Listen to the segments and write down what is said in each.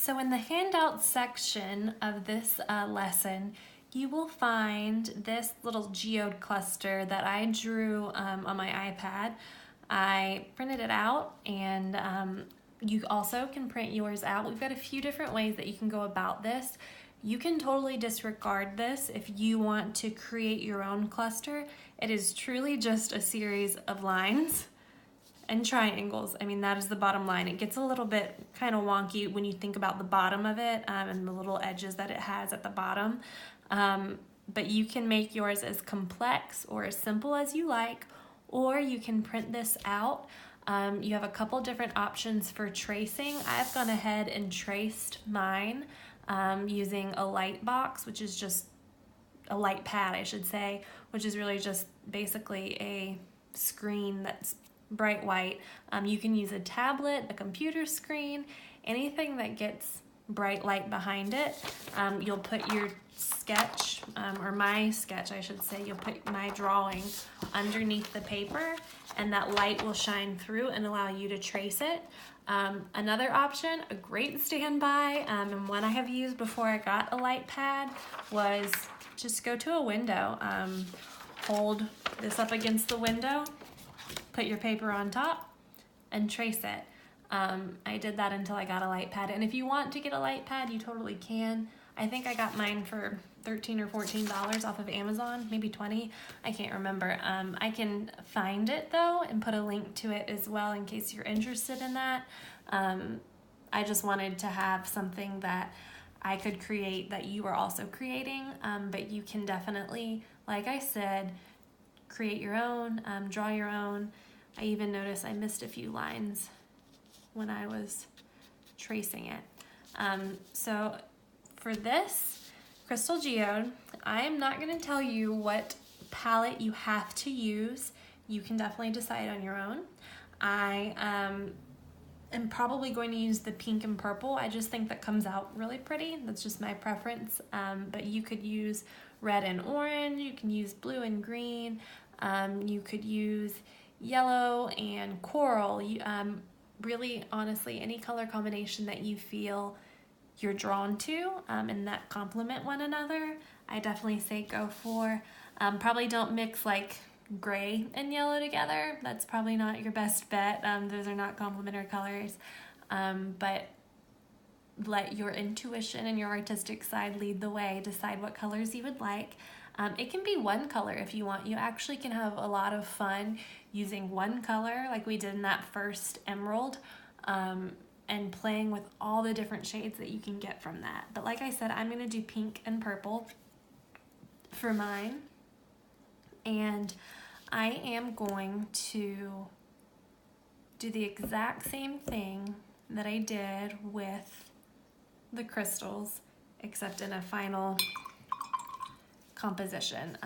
So in the handout section of this lesson, you will find this little geode cluster that I drew on my iPad. I printed it out, and you also can print yours out. We've got a few different ways that you can go about this. You can totally disregard this if you want to create your own cluster. It is truly just a series of lines and triangles. I mean, that is the bottom line. It gets a little bit kind of wonky when you think about the bottom of it and the little edges that it has at the bottom. But you can make yours as complex or as simple as you like, or you can print this out. You have a couple different options for tracing. I've gone ahead and traced mine using a light box, which is just a light pad, I should say, which is really just basically a screen that's bright white. You can use a tablet, a computer screen, anything that gets bright light behind it. You'll put your sketch, or my sketch I should say, you'll put my drawing underneath the paper, and that light will shine through and allow you to trace it. Another option, a great standby, and one I have used before I got a light pad, was just go to a window, hold this up against the window, put your paper on top, and trace it. I did that until I got a light pad, and if you want to get a light pad, you totally can. I think I got mine for $13 or $14 off of Amazon, maybe 20, I can't remember. I can find it though and put a link to it as well in case you're interested in that. I just wanted to have something that I could create that you are also creating, but you can definitely, like I said, create your own, draw your own. I even noticed I missed a few lines when I was tracing it. So for this Crystal Geode, I am not going to tell you what palette you have to use. You can definitely decide on your own. I am probably going to use the pink and purple. I just think that comes out really pretty. That's just my preference. But you could use red and orange. You can use blue and green. You could use yellow and coral. Really, honestly, any color combination that you feel you're drawn to and that complement one another, I definitely say go for. Probably don't mix like gray and yellow together. That's probably not your best bet. Those are not complementary colors. But let your intuition and your artistic side lead the way. Decide what colors you would like. It can be one color if you want. You actually can have a lot of fun using one color like we did in that first emerald, and playing with all the different shades that you can get from that. But like I said, I'm going to do pink and purple for mine. And I am going to do the exact same thing that I did with the crystals, except in a final composition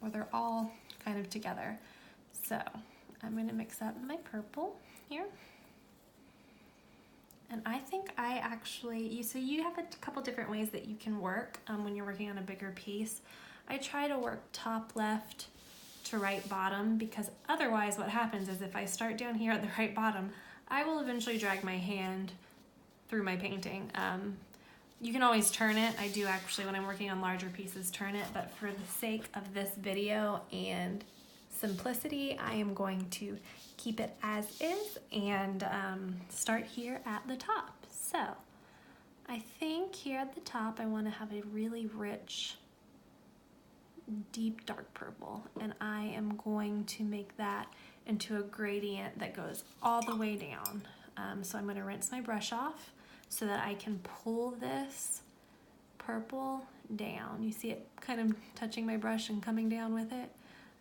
where they're all kind of together. So I'm going to mix up my purple here. And I think I actually, so you have a couple different ways that you can work when you're working on a bigger piece. I try to work top left to right bottom, because otherwise what happens is if I start down here at the right bottom, I will eventually drag my hand through my painting. You can always turn it. I do actually, when I'm working on larger pieces, turn it, but for the sake of this video and simplicity, I am going to keep it as is and start here at the top. So I think here at the top I want to have a really rich, deep dark purple, and I am going to make that into a gradient that goes all the way down. So I'm going to rinse my brush off so that I can pull this purple down. You see it kind of touching my brush and coming down with it,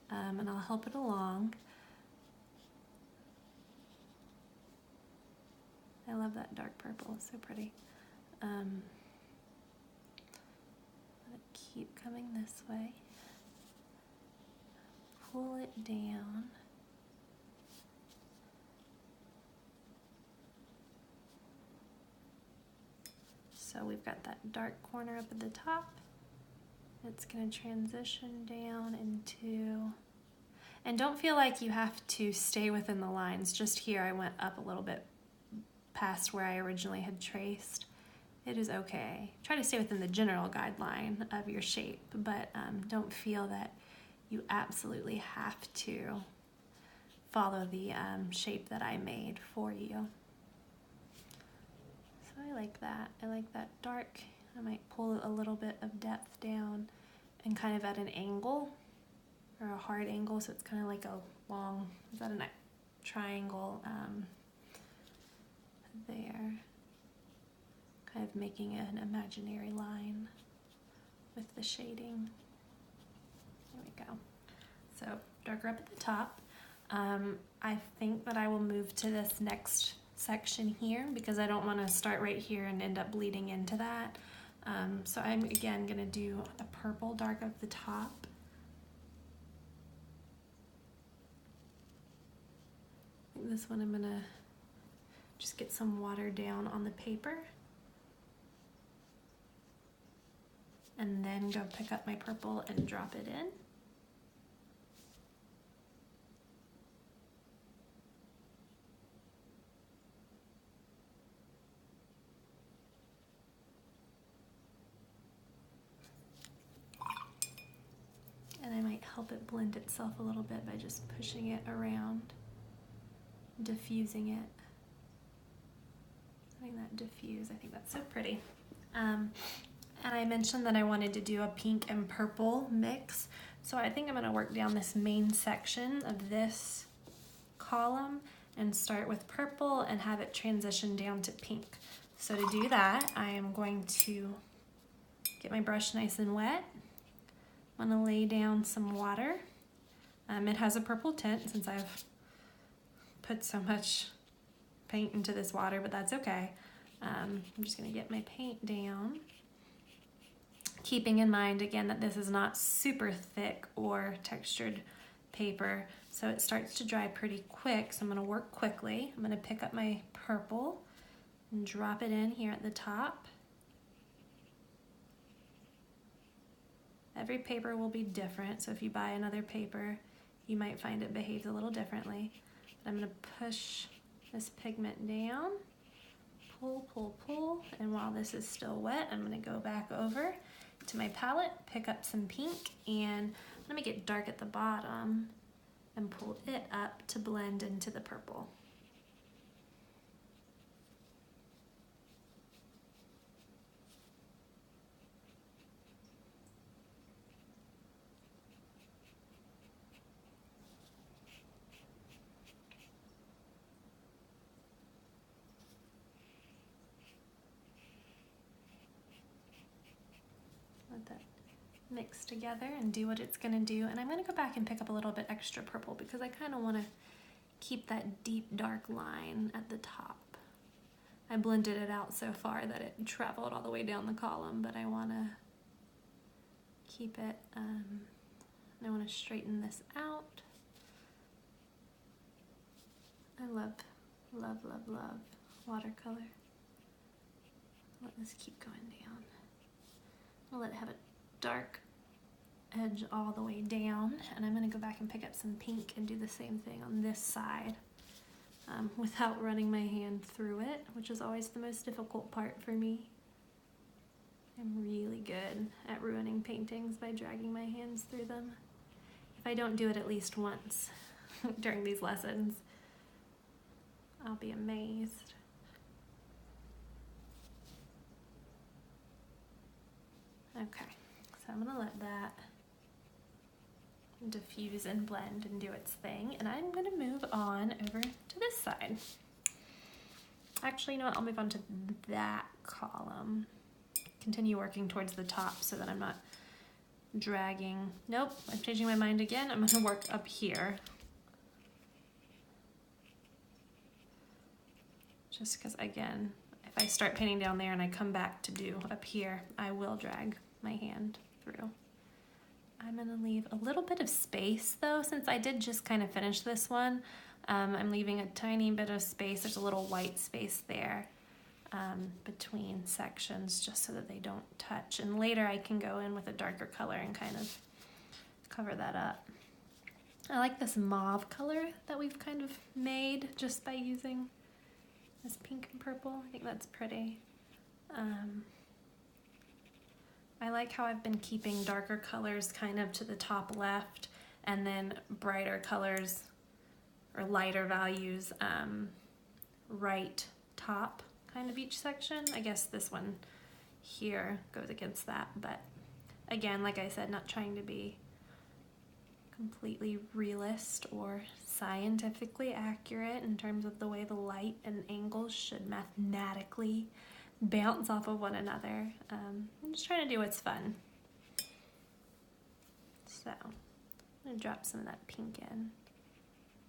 and I'll help it along. I love that dark purple, it's so pretty. Let it keep coming this way. Pull it down. So we've got that dark corner up at the top. It's going to transition down into, and don't feel like you have to stay within the lines. Just here I went up a little bit past where I originally had traced it is okay. Try to stay within the general guideline of your shape, but don't feel that you absolutely have to follow the shape that I made for you. So I like that. I like that dark. I might pull a little bit of depth down and kind of at an angle or a hard angle, so it's kind of like a long, is that a triangle there? Kind of making an imaginary line with the shading. There we go. So darker up at the top. I think that I will move to this next section here because I don't want to start right here and end up bleeding into that. So I'm again going to do a purple dark up the top. I think this one I'm going to just get some water down on the paper. And then go pick up my purple and drop it in. And I might help it blend itself a little bit by just pushing it around, diffusing it. Letting that diffuse, I think that's so pretty. And I mentioned that I wanted to do a pink and purple mix. So I think I'm gonna work down this main section of this column and start with purple and have it transition down to pink. So to do that, I am going to get my brush nice and wet. I'm gonna lay down some water. It has a purple tint since I've put so much paint into this water, but that's okay. I'm just gonna get my paint down. Keeping in mind again that this is not super thick or textured paper, so it starts to dry pretty quick, so I'm going to work quickly. I'm going to pick up my purple and drop it in here at the top. Every paper will be different, so if you buy another paper you might find it behaves a little differently. But I'm going to push this pigment down, pull, pull, pull, and while this is still wet I'm going to go back over to my palette, pick up some pink, and I'm gonna make it dark at the bottom and pull it up to blend into the purple. Let that mix together and do what it's gonna do. And I'm gonna go back and pick up a little bit extra purple because I kind of want to keep that deep dark line at the top. I blended it out so far that it traveled all the way down the column, but I want to keep it, I want to straighten this out. I love, love, love, love watercolor. Let this keep going down. I'll let it have a dark edge all the way down, and I'm going to go back and pick up some pink and do the same thing on this side without running my hand through it, which is always the most difficult part for me. I'm really good at ruining paintings by dragging my hands through them. If I don't do it at least once during these lessons, I'll be amazed. Okay, so I'm gonna let that diffuse and blend and do its thing, and I'm gonna move on over to this side. Actually, you know what, I'll move on to that column. Continue working towards the top so that I'm not dragging. Nope, I'm changing my mind again. I'm gonna work up here. Just because, again, if I start painting down there and I come back to do up here, I will drag my hand through. I'm gonna leave a little bit of space though, since I did just kind of finish this one. I'm leaving a tiny bit of space. There's a little white space there between sections just so that they don't touch. And later I can go in with a darker color and kind of cover that up. I like this mauve color that we've kind of made just by using this pink and purple. I think that's pretty. I like how I've been keeping darker colors kind of to the top left and then brighter colors or lighter values right top kind of each section. I guess this one here goes against that, but again, like I said, not trying to be completely realist or scientifically accurate in terms of the way the light and angles should mathematically bounce off of one another. I'm just trying to do what's fun. So I'm gonna drop some of that pink in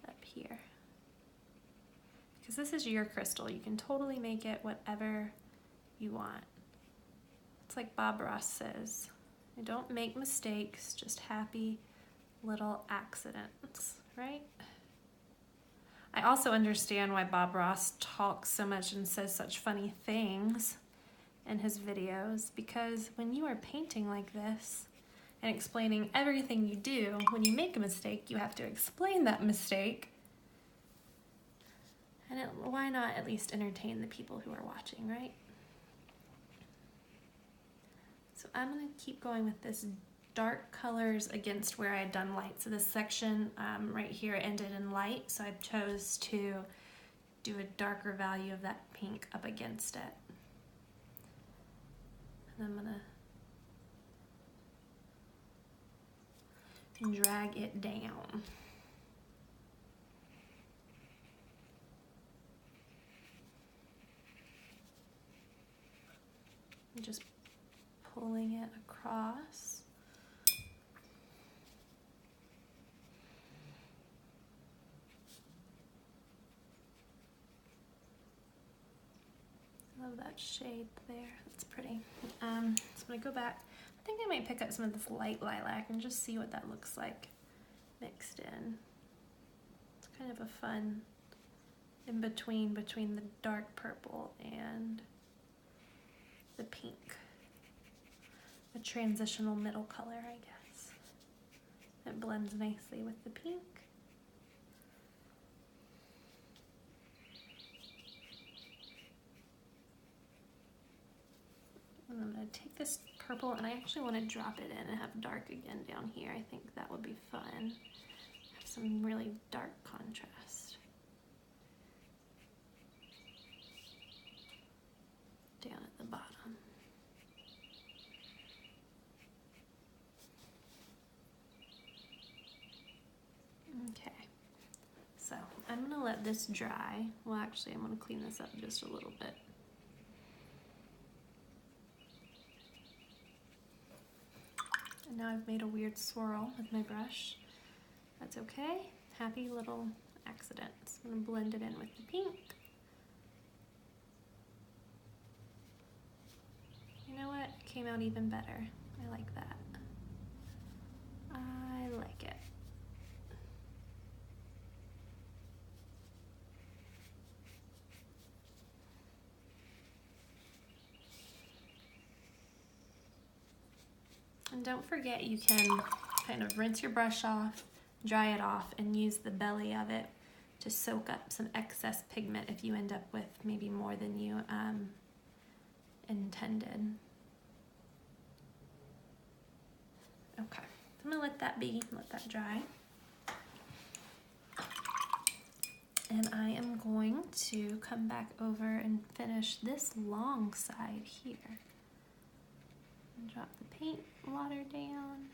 up here. Because this is your crystal, you can totally make it whatever you want. It's like Bob Ross says, I don't make mistakes, just happy little accidents, right? I also understand why Bob Ross talks so much and says such funny things in his videos, because when you are painting like this and explaining everything you do, when you make a mistake, you have to explain that mistake. And why not at least entertain the people who are watching, right? So I'm gonna keep going with this dark colors against where I had done light. So this section right here ended in light, so I chose to do a darker value of that pink up against it. And I'm gonna drag it down. And just pulling it across. Love that shade there, that's pretty. So I'm gonna go back. I think I might pick up some of this light lilac and just see what that looks like mixed in. It's kind of a fun in between the dark purple and the pink. A transitional middle color, I guess. It blends nicely with the pink. And I'm going to take this purple and I actually want to drop it in and have dark again down here. I think that would be fun. Have some really dark contrast. Down at the bottom. Okay, so I'm going to let this dry. Well, actually, I'm going to clean this up just a little bit. And now I've made a weird swirl with my brush. That's okay. Happy little accidents. I'm going to blend it in with the pink. You know what? It came out even better. I like that. I like it. And don't forget, you can kind of rinse your brush off, dry it off, and use the belly of it to soak up some excess pigment if you end up with maybe more than you intended. Okay, I'm gonna let that be, let that dry. And I am going to come back over and finish this long side here. And drop the paint water down.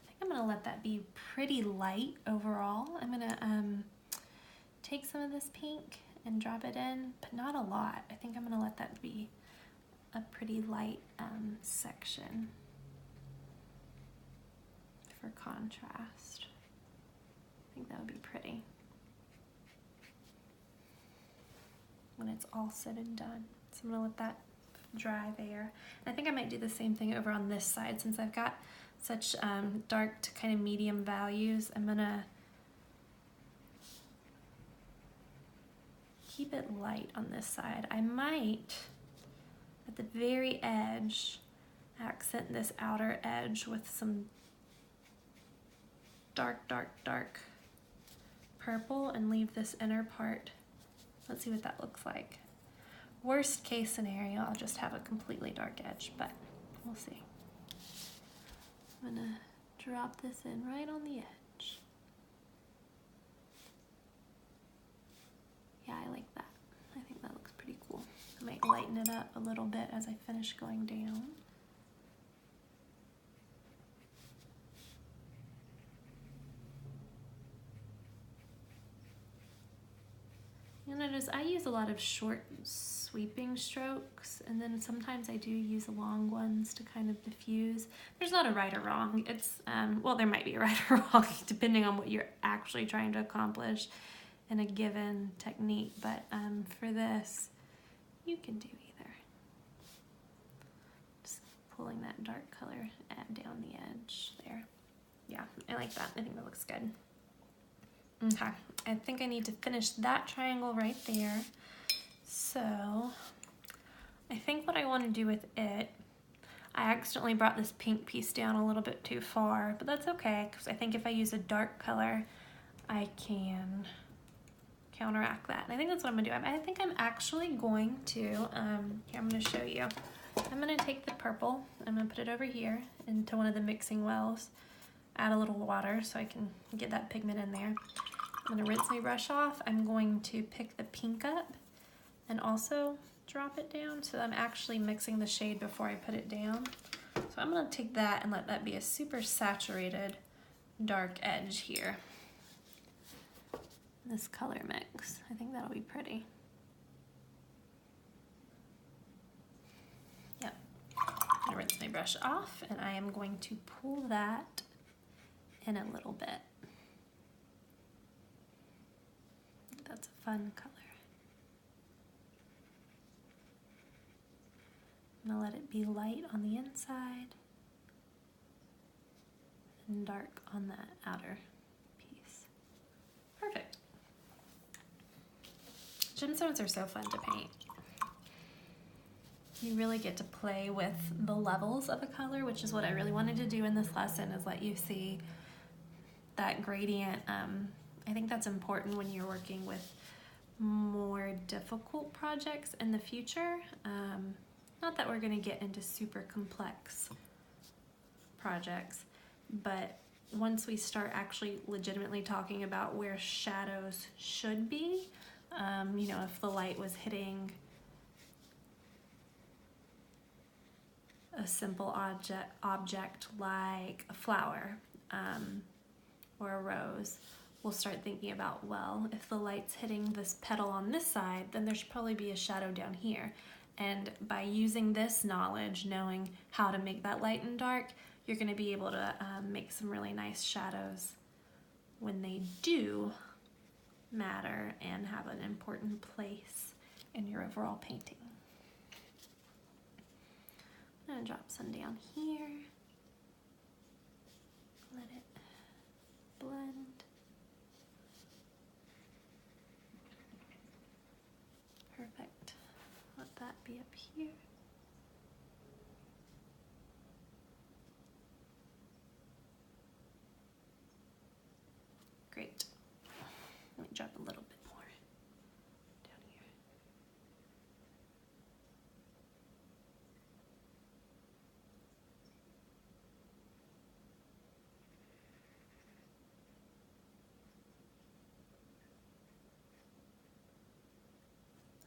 I think I'm gonna let that be pretty light overall. I'm gonna take some of this pink and drop it in, but not a lot. I think I'm gonna let that be a pretty light section for contrast. I think that would be pretty when it's all said and done. So I'm gonna let that dry there. And I think I might do the same thing over on this side since I've got such dark to kind of medium values. I'm gonna keep it light on this side. I might, at the very edge, accent this outer edge with some dark, dark, dark purple and leave this inner part. Let's see what that looks like. Worst case scenario, I'll just have a completely dark edge, but we'll see. I'm gonna drop this in right on the edge. Yeah, I like that. I think that looks pretty cool. I might lighten it up a little bit as I finish going down. You'll notice I use a lot of short sweeping strokes, and then sometimes I do use long ones to kind of diffuse. There's not a right or wrong. It's, well, there might be a right or wrong depending on what you're actually trying to accomplish in a given technique, but for this, you can do either. Just pulling that dark color down the edge there. Yeah, I like that. I think that looks good. Okay, I think I need to finish that triangle right there. So I think what I want to do with it, I accidentally brought this pink piece down a little bit too far, but that's okay, because I think if I use a dark color, I can counteract that. And I think that's what I'm gonna do. I think I'm actually going to, here, I'm gonna show you. I'm gonna take the purple, I'm gonna put it over here into one of the mixing wells, add a little water so I can get that pigment in there. I'm gonna rinse my brush off. I'm going to pick the pink up and also drop it down, so I'm actually mixing the shade before I put it down. So I'm gonna take that and let that be a super saturated dark edge here. This color mix, I think that'll be pretty. Yep, I'm gonna rinse my brush off and I am going to pull that in a little bit. That's a fun color. I'm gonna let it be light on the inside and dark on that outer piece. Perfect. Gemstones are so fun to paint. You really get to play with the levels of a color, which is what I really wanted to do in this lesson, is let you see that gradient. I think that's important when you're working with more difficult projects in the future. Not that we're gonna get into super complex projects, but once we start actually legitimately talking about where shadows should be, you know, if the light was hitting a simple object like a flower or a rose, we'll start thinking about, well, if the light's hitting this petal on this side, then there should probably be a shadow down here. And by using this knowledge, knowing how to make that light and dark, you're going to be able to make some really nice shadows when they do matter and have an important place in your overall painting. I'm going to drop some down here. Let it blend. Perfect. Let that be up here. Great. Let me drop a little bit more down here.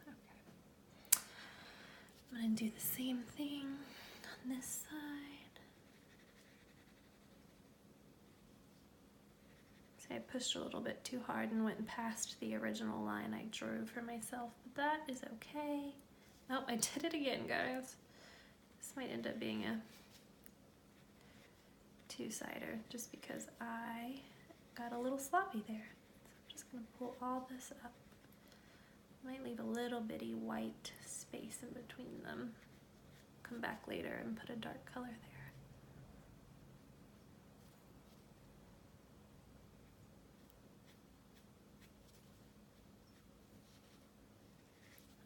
Okay. I'm going to do the same thing on this side. See, I pushed a little bit too hard and went past the original line I drew for myself, but that is okay. Oh, I did it again, guys. This might end up being a two-sider just because I got a little sloppy there. So I'm just going to pull all this up. Might leave a little bitty white space in between them. Come back later and put a dark color there.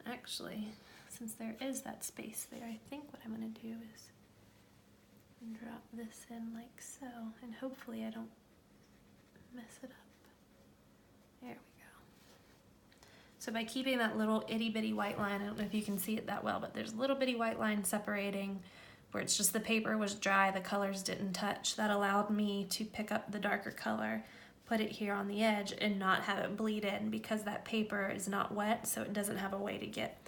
Actually, since there is that space there, I think what I'm going to do is drop this in like so, and hopefully I don't mess it up. There we go. So by keeping that little itty bitty white line, I don't know if you can see it that well, but there's a little bitty white line separating where it's just the paper was dry, the colors didn't touch. That allowed me to pick up the darker color, put it here on the edge, and not have it bleed in because that paper is not wet, so it doesn't have a way to get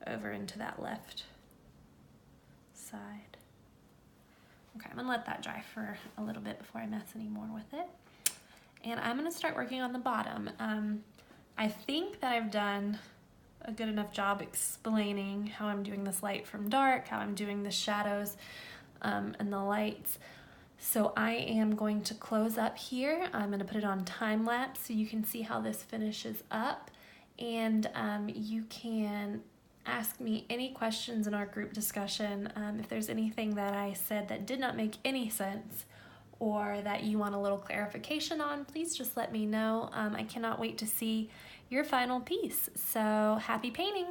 over into that left side. Okay, I'm gonna let that dry for a little bit before I mess any more with it. And I'm gonna start working on the bottom. I think that I've done a good enough job explaining how I'm doing this light from dark, how I'm doing the shadows and the lights. So I am going to close up here. I'm going to put it on time lapse so you can see how this finishes up. And you can ask me any questions in our group discussion. If there's anything that I said that did not make any sense or that you want a little clarification on, please just let me know. I cannot wait to see your final piece. So happy painting!